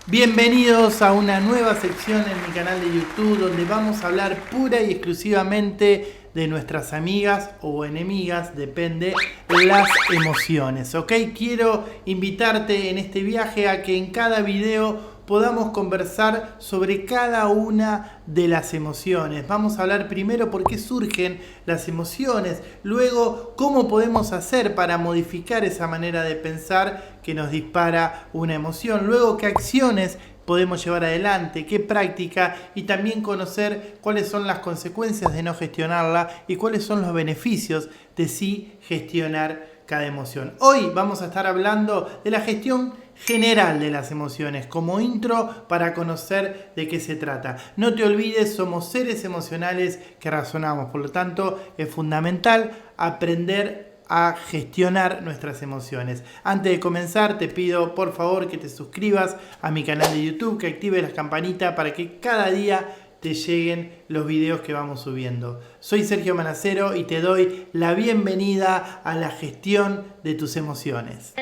Bienvenidos a una nueva sección en mi canal de YouTube donde vamos a hablar pura y exclusivamente de nuestras amigas o enemigas, depende, las emociones, ¿ok? Quiero invitarte en este viaje a que en cada video podamos conversar sobre cada una de las emociones. Vamos a hablar primero por qué surgen las emociones, luego cómo podemos hacer para modificar esa manera de pensar que nos dispara una emoción, luego qué acciones podemos llevar adelante, qué práctica y también conocer cuáles son las consecuencias de no gestionarla y cuáles son los beneficios de sí gestionar cada emoción. Hoy vamos a estar hablando de la gestión general de las emociones como intro para conocer de qué se trata. No te olvides, somos seres emocionales que razonamos, por lo tanto es fundamental aprender a gestionar nuestras emociones. Antes de comenzar te pido por favor que te suscribas a mi canal de YouTube, que actives la campanita para que cada día te lleguen los videos que vamos subiendo. Soy Sergio Manacero y te doy la bienvenida a la gestión de tus emociones.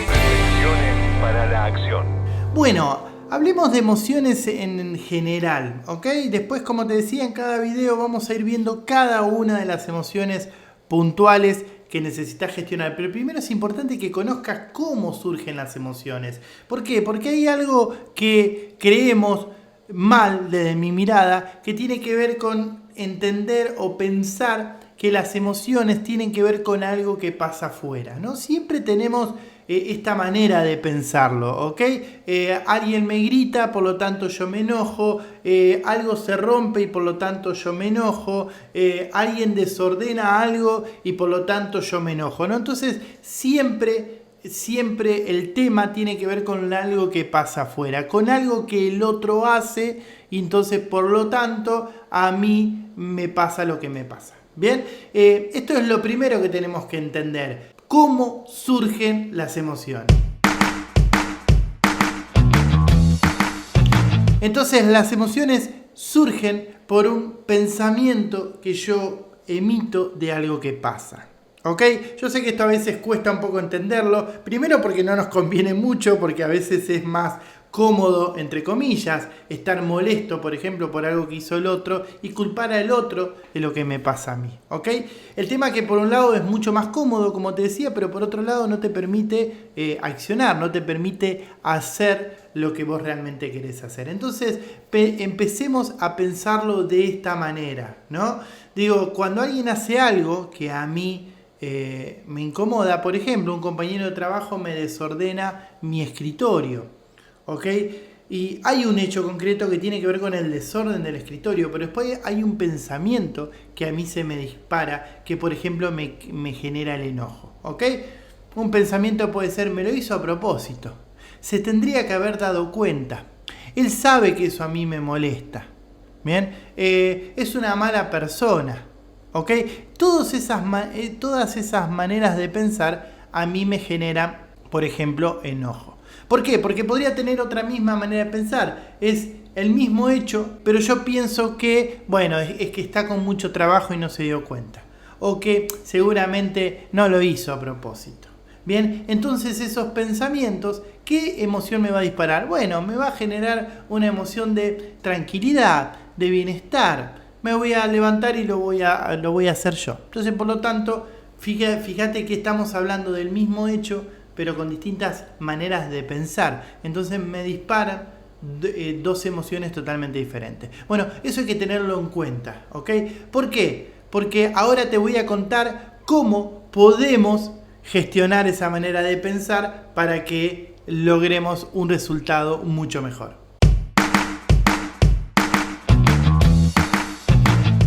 Reflexiones para la acción. Bueno, hablemos de emociones en general, ¿ok? Después, como te decía, en cada video vamos a ir viendo cada una de las emociones puntuales que necesitas gestionar. Pero primero es importante que conozcas cómo surgen las emociones. ¿Por qué? Porque hay algo que creemos mal desde mi mirada que tiene que ver con entender o pensar que las emociones tienen que ver con algo que pasa afuera, ¿no? Siempre tenemos esta manera de pensarlo, ¿ok? Alguien me grita, por lo tanto yo me enojo, algo se rompe y por lo tanto yo me enojo, alguien desordena algo y por lo tanto yo me enojo, ¿no? Entonces siempre el tema tiene que ver con algo que pasa afuera, con algo que el otro hace y entonces por lo tanto a mí me pasa lo que me pasa. Bien, esto es lo primero que tenemos que entender. ¿Cómo surgen las emociones? Entonces las emociones surgen por un pensamiento que yo emito de algo que pasa. ¿Ok? Yo sé que esto a veces cuesta un poco entenderlo. Primero porque no nos conviene mucho, porque a veces es más cómodo, entre comillas, estar molesto, por ejemplo, por algo que hizo el otro y culpar al otro de lo que me pasa a mí, ¿ok? El tema que por un lado es mucho más cómodo, como te decía, pero por otro lado no te permite accionar, no te permite hacer lo que vos realmente querés hacer. Entonces, empecemos a pensarlo de esta manera, ¿no? Digo, cuando alguien hace algo que a mí me incomoda, por ejemplo, un compañero de trabajo me desordena mi escritorio, ¿ok? Y hay un hecho concreto que tiene que ver con el desorden del escritorio, pero después hay un pensamiento que a mí se me dispara, que por ejemplo me genera el enojo, ¿ok? Un pensamiento puede ser, me lo hizo a propósito, se tendría que haber dado cuenta, él sabe que eso a mí me molesta, ¿bien? Es una mala persona, ¿ok? Todas esas maneras de pensar a mí me generan, por ejemplo, enojo. ¿Por qué? Porque podría tener otra misma manera de pensar. Es el mismo hecho, pero yo pienso que, bueno, es que está con mucho trabajo y no se dio cuenta. O que seguramente no lo hizo a propósito. Bien, entonces esos pensamientos, ¿qué emoción me va a disparar? Bueno, me va a generar una emoción de tranquilidad, de bienestar. Me voy a levantar y lo voy a hacer yo. Entonces, por lo tanto, fíjate que estamos hablando del mismo hecho, pero con distintas maneras de pensar. Entonces me disparan dos emociones totalmente diferentes. Bueno, eso hay que tenerlo en cuenta, ¿ok? ¿Por qué? Porque ahora te voy a contar cómo podemos gestionar esa manera de pensar para que logremos un resultado mucho mejor.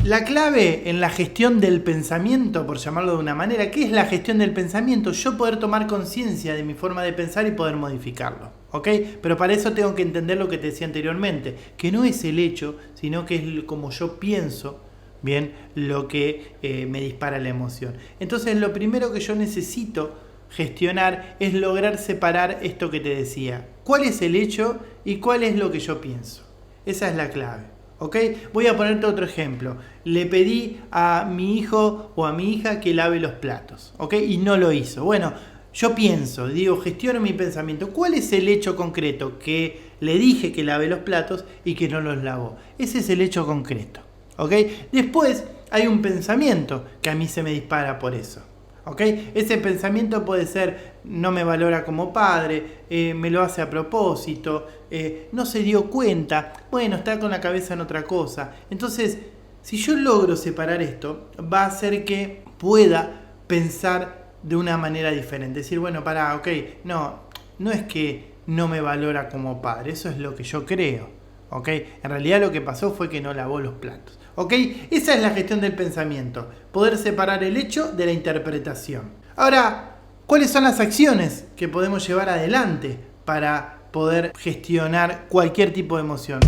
La clave en la gestión del pensamiento, por llamarlo de una manera, ¿qué es la gestión del pensamiento? Yo poder tomar conciencia de mi forma de pensar y poder modificarlo, ¿ok? Pero para eso tengo que entender lo que te decía anteriormente, que no es el hecho, sino que es como yo pienso, bien, lo que me dispara la emoción. Entonces, lo primero que yo necesito gestionar es lograr separar esto que te decía. ¿Cuál es el hecho y cuál es lo que yo pienso? Esa es la clave. ¿ok? Voy a ponerte otro ejemplo. Le pedí a mi hijo o a mi hija que lave los platos, ¿ok? Y no lo hizo. Bueno, yo pienso, digo, gestiono mi pensamiento. ¿Cuál es el hecho concreto? Que le dije que lave los platos y que no los lavó. Ese es el hecho concreto, ¿ok? Después hay un pensamiento que a mí se me dispara por eso. ¿Ok? Ese pensamiento puede ser: no me valora como padre, me lo hace a propósito, no se dio cuenta, bueno, está con la cabeza en otra cosa. Entonces, si yo logro separar esto, va a hacer que pueda pensar de una manera diferente. Decir, bueno, pará, ok, no es que no me valora como padre, eso es lo que yo creo. ¿Ok? En realidad lo que pasó fue que no lavó los platos. ¿Ok? Esa es la gestión del pensamiento. Poder separar el hecho de la interpretación. Ahora, ¿cuáles son las acciones que podemos llevar adelante para poder gestionar cualquier tipo de emoción?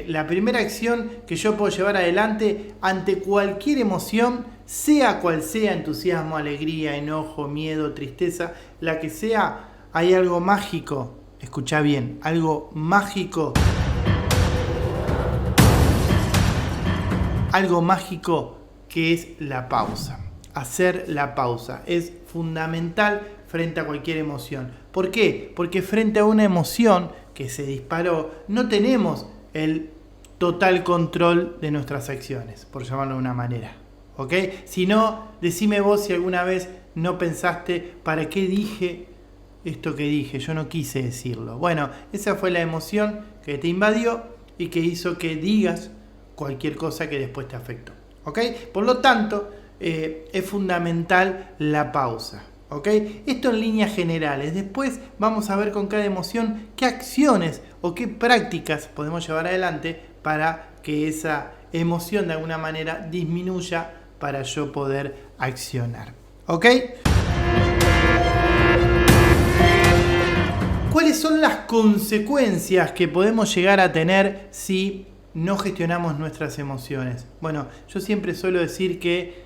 La primera acción que yo puedo llevar adelante ante cualquier emoción, sea cual sea, entusiasmo, alegría, enojo, miedo, tristeza, la que sea, hay algo mágico. Escuchá bien, algo mágico. Algo mágico que es la pausa. Hacer la pausa es fundamental frente a cualquier emoción. ¿Por qué? Porque frente a una emoción que se disparó, no tenemos el total control de nuestras acciones, por llamarlo de una manera. ¿Ok? Si no, decime vos si alguna vez no pensaste: ¿para qué dije esto que dije? Yo no quise decirlo. Bueno, esa fue la emoción que te invadió y que hizo que digas cualquier cosa que después te afectó. ¿Ok? Por lo tanto, es fundamental la pausa. ¿Ok? Esto en líneas generales. Después vamos a ver con cada emoción qué acciones o qué prácticas podemos llevar adelante para que esa emoción de alguna manera disminuya para yo poder accionar. ¿Ok? ¿Cuáles son las consecuencias que podemos llegar a tener si no gestionamos nuestras emociones? Bueno, yo siempre suelo decir que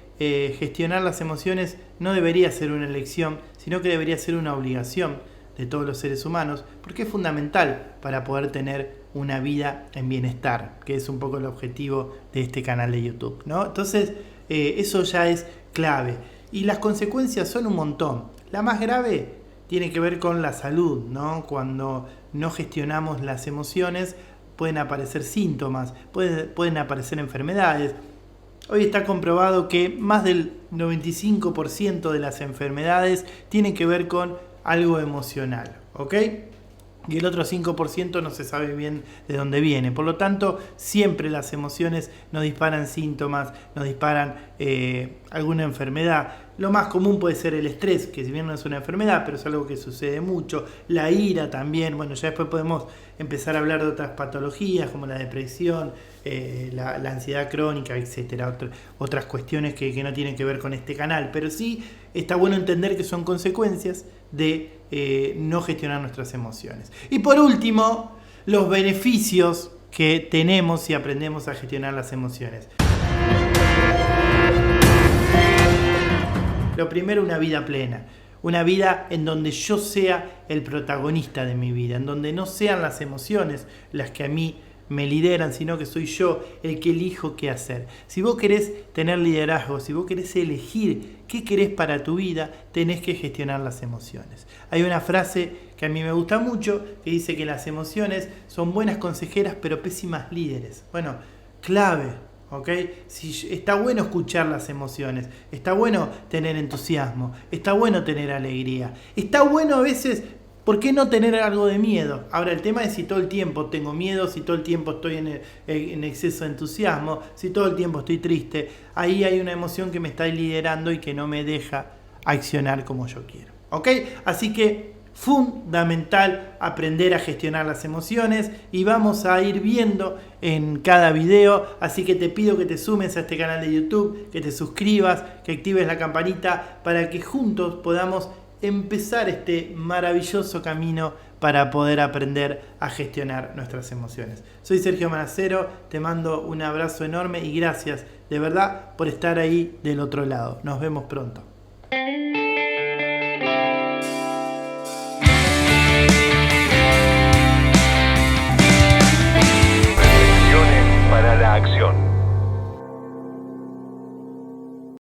gestionar las emociones no debería ser una elección, sino que debería ser una obligación de todos los seres humanos, porque es fundamental para poder tener una vida en bienestar, que es un poco el objetivo de este canal de YouTube, ¿no? Entonces, eso ya es clave. Y las consecuencias son un montón. La más grave tiene que ver con la salud, ¿no? Cuando no gestionamos las emociones, pueden aparecer síntomas, pueden aparecer enfermedades. Hoy está comprobado que más del 95% de las enfermedades tienen que ver con algo emocional, ¿ok? Y el otro 5% no se sabe bien de dónde viene. Por lo tanto, siempre las emociones nos disparan síntomas, nos disparan alguna enfermedad. Lo más común puede ser el estrés, que si bien no es una enfermedad, pero es algo que sucede mucho. La ira también. Bueno, ya después podemos empezar a hablar de otras patologías como la depresión, la ansiedad crónica, etcétera. Otras cuestiones que no tienen que ver con este canal. Pero sí está bueno entender que son consecuencias de no gestionar nuestras emociones. Y por último, los beneficios que tenemos si aprendemos a gestionar las emociones. Lo primero, una vida plena. Una vida en donde yo sea el protagonista de mi vida, en donde no sean las emociones las que a mí me lideran, sino que soy yo el que elijo qué hacer. Si vos querés tener liderazgo, si vos querés elegir qué querés para tu vida, tenés que gestionar las emociones. Hay una frase que a mí me gusta mucho que dice que las emociones son buenas consejeras pero pésimas líderes. Bueno, clave. ¿Ok? Si está bueno escuchar las emociones, está bueno tener entusiasmo, está bueno tener alegría, está bueno a veces, ¿por qué no tener algo de miedo? Ahora el tema es si todo el tiempo tengo miedo, si todo el tiempo estoy en exceso de entusiasmo, si todo el tiempo estoy triste. Ahí hay una emoción que me está liderando y que no me deja accionar como yo quiero. ¿Ok? Así que fundamental aprender a gestionar las emociones y vamos a ir viendo en cada video, así que te pido que te sumes a este canal de YouTube, que te suscribas, que actives la campanita para que juntos podamos empezar este maravilloso camino para poder aprender a gestionar nuestras emociones. Soy Sergio Manacero, te mando un abrazo enorme y gracias de verdad por estar ahí del otro lado. Nos vemos pronto. acción.